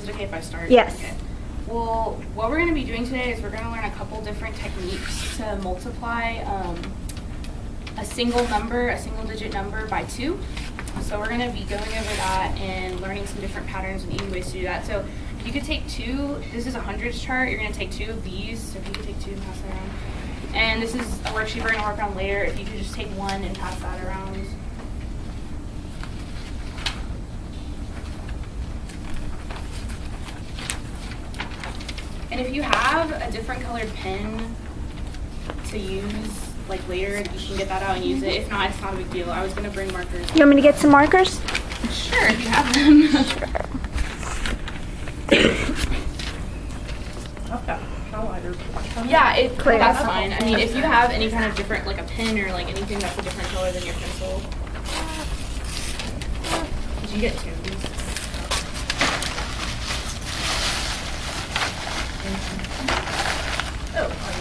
it okay if I start? Yes. Okay. Well, what we're going to be doing today is we're going to learn a couple different techniques to multiply a single digit number by 2. So we're going to be going over that and learning some different patterns and easy ways to do that. So if you could take 2, this is a hundreds chart, you're going to take 2 of these. So if you could take 2 and pass that around. And this is a worksheet we're going to work on later. If you could just take 1 and pass that around. And if you have a different colored pen to use, like later, you can get that out and use it. If not, it's not a big deal. I was going to bring markers. You want me to get some markers? Sure, if you have them. Yeah, that's fine. I mean, if you have any kind of different, like a pen or like anything that's a different color than your pencil. Did you get 2 of these?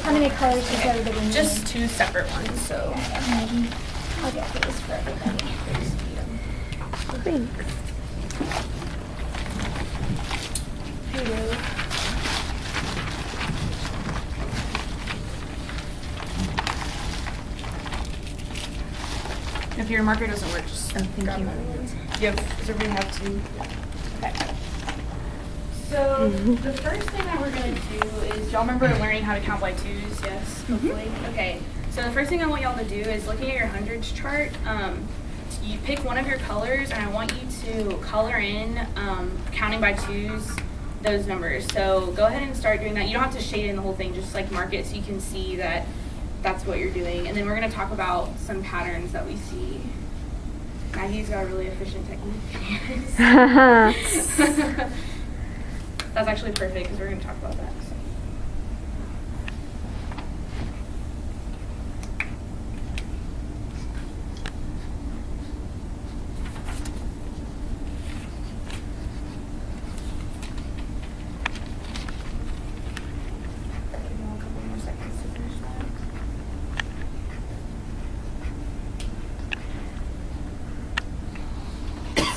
How many colors does everybody need? Just 2 separate ones, so. I'll get these for everybody. Thanks. Hello. If your marker doesn't work, just grab another one. Does everybody have 2? Okay. So the first thing that we're going to do is, y'all remember learning how to count by 2s? Yes, hopefully. Okay. So the first thing I want y'all to do is looking at your hundreds chart. You pick one of your colors, and I want you to color in counting by 2s those numbers. So go ahead and start doing that. You don't have to shade in the whole thing, just like mark it so you can see that that's what you're doing. And then we're going to talk about some patterns that we see. Maggie's got a really efficient technique. That's actually perfect because we're going to talk about that.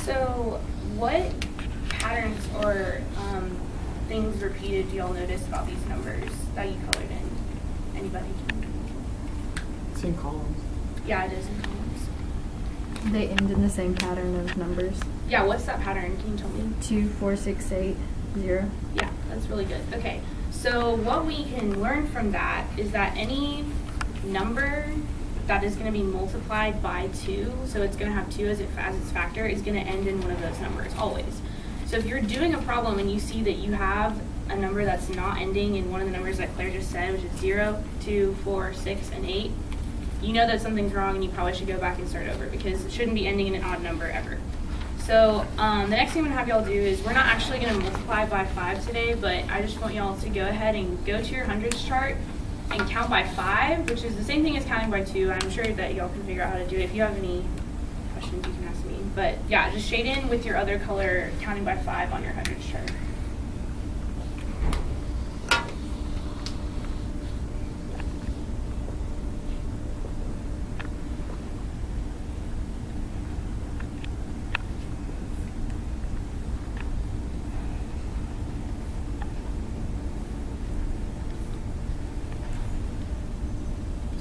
So what patterns or things repeated do y'all notice about these numbers that you colored in? Anybody? It's in columns. Yeah, it is in columns. They end in the same pattern of numbers. Yeah, what's that pattern? Can you tell me? 2, 4, 6, 8, 0. Yeah, that's really good. Okay, so what we can learn from that is that any number that is going to be multiplied by 2, so it's going to have 2 as its factor, is going to end in one of those numbers, always. So if you're doing a problem and you see that you have a number that's not ending in one of the numbers that Claire just said, which is 0, 2, 4, 6, and 8, you know that something's wrong and you probably should go back and start over because it shouldn't be ending in an odd number ever. So the next thing I'm going to have y'all do is we're not actually going to multiply by 5 today, but I just want y'all to go ahead and go to your hundreds chart and count by 5, which is the same thing as counting by 2. I'm sure that y'all can figure out how to do it. If you have any questions, you can ask me. But yeah, just shade in with your other color counting by 5 on your hundreds chart.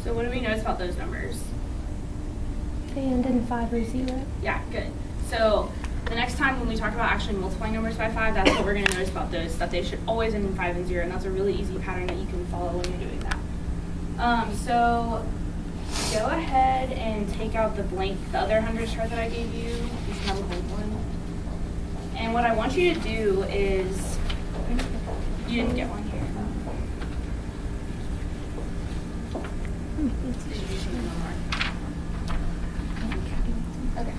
So what do we notice about those numbers? They end in 5 or 0. Yeah, good. So the next time when we talk about actually multiplying numbers by 5, that's what we're going to notice about those, that they should always end in 5 and 0, and that's a really easy pattern that you can follow when you're doing that. So go ahead and take out the other hundreds chart that I gave you. You should have a blank one. And what I want you to do is, you didn't get one here. Did you do something more? Okay.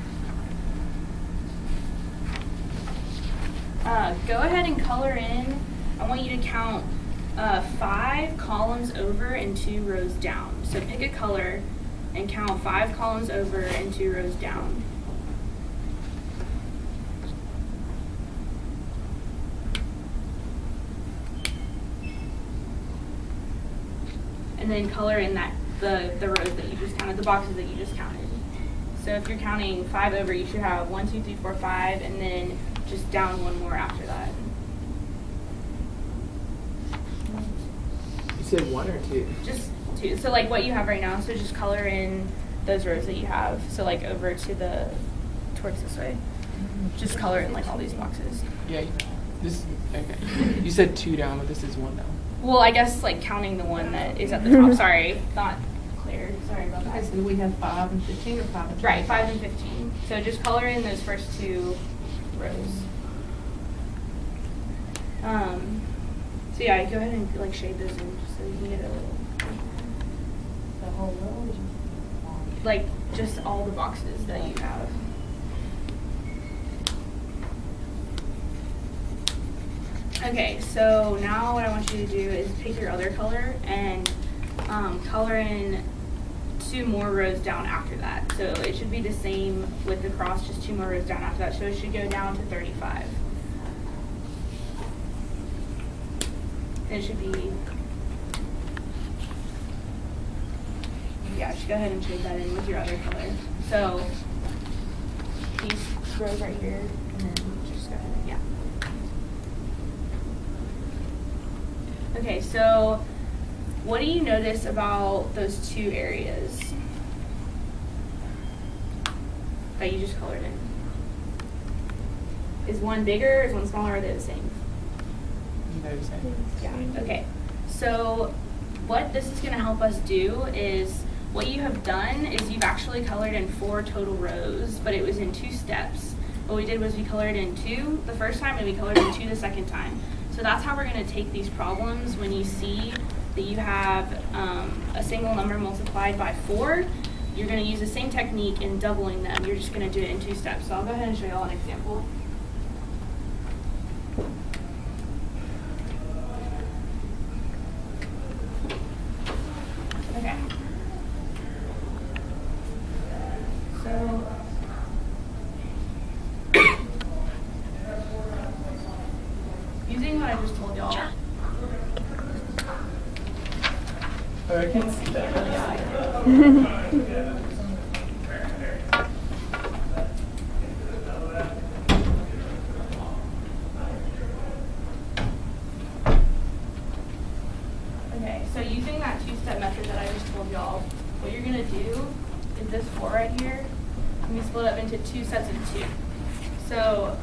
Go ahead and color in. I want you to count 5 columns over and 2 rows down. So pick a color and count 5 columns over and 2 rows down. And then color in the rows that you just counted, the boxes that you just counted. So if you're counting 5 over, you should have 1, 2, 3, 4, 5, and then just down 1 more after that. said 1 or 2? Just 2. So like what you have right now. So just color in those rows that you have. So like over to the towards this way. Just color in like all these boxes. Yeah. This okay. You said 2 down, but this is 1 down. Well, I guess like counting the one that is at the top. Sorry, not clear. Sorry about that. So we have 5 and 15 or 5 and 15? Right, 5 and 15. So just color in those first 2 rows. So yeah, go ahead and like shade those in just so you can get it a little. The whole row? Like just all the boxes that you have. Okay, so now what I want you to do is pick your other color and color in 2 more rows down after that. So it should be the same with the cross, just 2 more rows down after that. So it should go down to 35. And it should be, yeah, just go ahead and shade that in with your other color. So these rows right here, and then just go ahead and, yeah. Okay, so what do you notice about those 2 areas that you just colored in? Is one bigger, is one smaller, or are they the same? They're the same. Yeah, okay. So what this is going to help us do is, what you have done is you've actually colored in 4 total rows, but it was in 2 steps. What we did was we colored in 2 the first time and we colored in 2 the second time. So that's how we're going to take these problems when you see that you have a single number multiplied by 4. You're going to use the same technique in doubling them. You're just going to do it in 2 steps. So I'll go ahead and show you all an example. Okay. So using what I just told y'all. Oh, I can't see that. Okay, so using that 2-step method that I just told y'all, what you're gonna do is this 4 right here can be split up into 2 sets of 2. So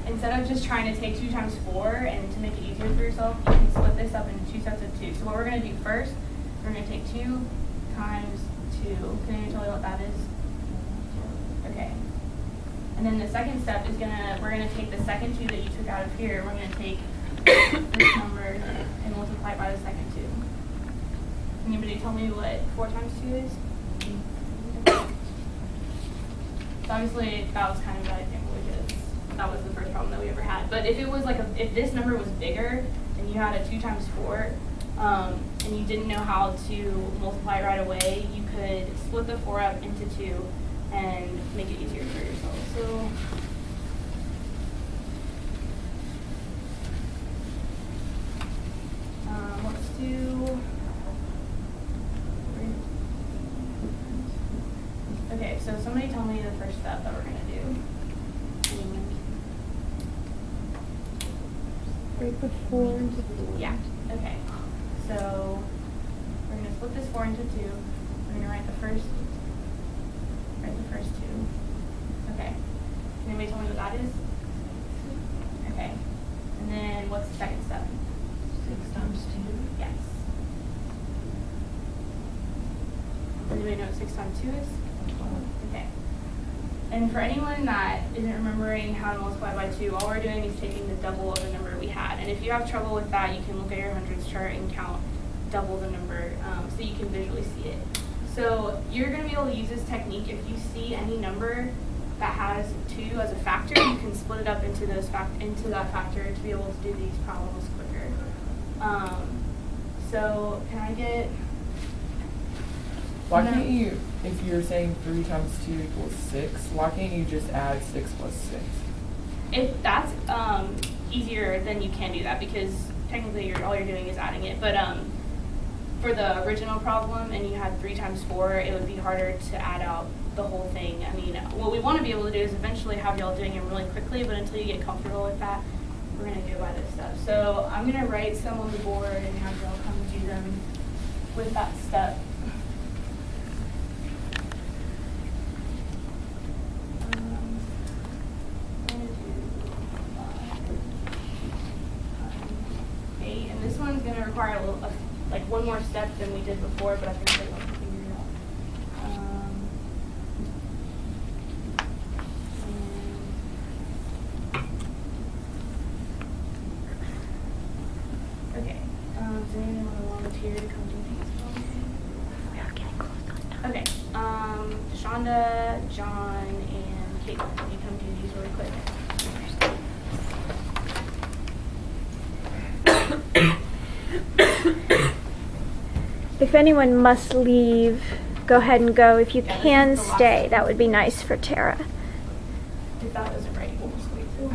instead of just trying to take 2 times 4 and to make it easier for yourself, you can split this up into 2 sets of 2. So what we're gonna do first, we're gonna take 2 times 2. Can anyone tell me what that is? Okay. And then the second step is we're gonna take the second 2 that you took out of here, we're gonna take this number and multiply it by the second 2. Anybody tell me what 4 times 2 is? So obviously that was kind of that example because that was the first problem that we ever had. But if it was like if this number was bigger and you had a 2 times 4 and you didn't know how to multiply it right away, you could split the 4 up into 2 and make it easier for yourself. So let's do. Okay, so somebody tell me the first step that we're going to do. Break the 4 into 2. Yeah, okay. So we're going to split this 4 into 2. We're going to write the first 2. Okay. Can anybody tell me what that is? Okay. And then what's the second step? 6 times 2. Yes. Does anybody know what 6 times 2 is? Okay. And for anyone that isn't remembering how to multiply by 2, all we're doing is taking the double of the number we had. And if you have trouble with that, you can look at your hundreds chart and count double the number so you can visually see it. So you're going to be able to use this technique if you see any number that has 2 as a factor, you can split it up into that factor to be able to do these problems quicker. So can I get... Why can't you, if you're saying 3 times 2 equals 6, why can't you just add 6 plus 6? If that's easier, then you can do that because technically all you're doing is adding it. But for the original problem and you had 3 times 4, it would be harder to add out the whole thing. I mean, what we want to be able to do is eventually have y'all doing it really quickly, but until you get comfortable with that, we're going to go by this step. stuff. So I'm gonna write some on the board and have y'all come do them with that step. I'm gonna do 8, and this one's gonna require like one more step than we did before, but I think I'll figure it out. Okay. Does anyone want to volunteer to come do these? We are getting close on time. Okay. Shonda, John, and Caitlin, can you come do these really quick? If anyone must leave, go ahead and go. If you Yeah, this can is the last stay, one. that would be nice for Tara. If that isn't right, we'll just wait through.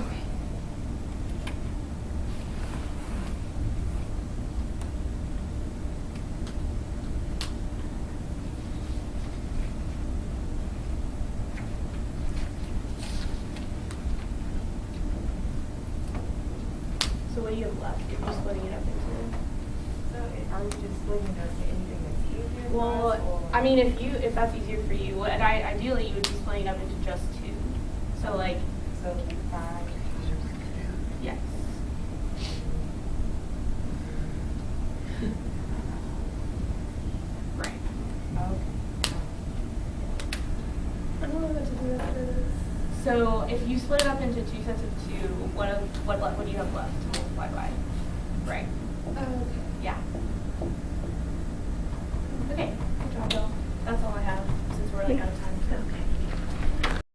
So what do you have left? You're just splitting it up into. So are we just splitting it up to anything that's easier for Well, us, or? I mean, if that's easier for you, and ideally you would be splitting up into just 2. So like, So 5 yes. Right. I don't know what to do after this. So if you split it up into 2 sets of 2, what do you have left to multiply by? Right. Okay. Yeah. Okay. Good job, y'all. That's all I have since we're running out of time.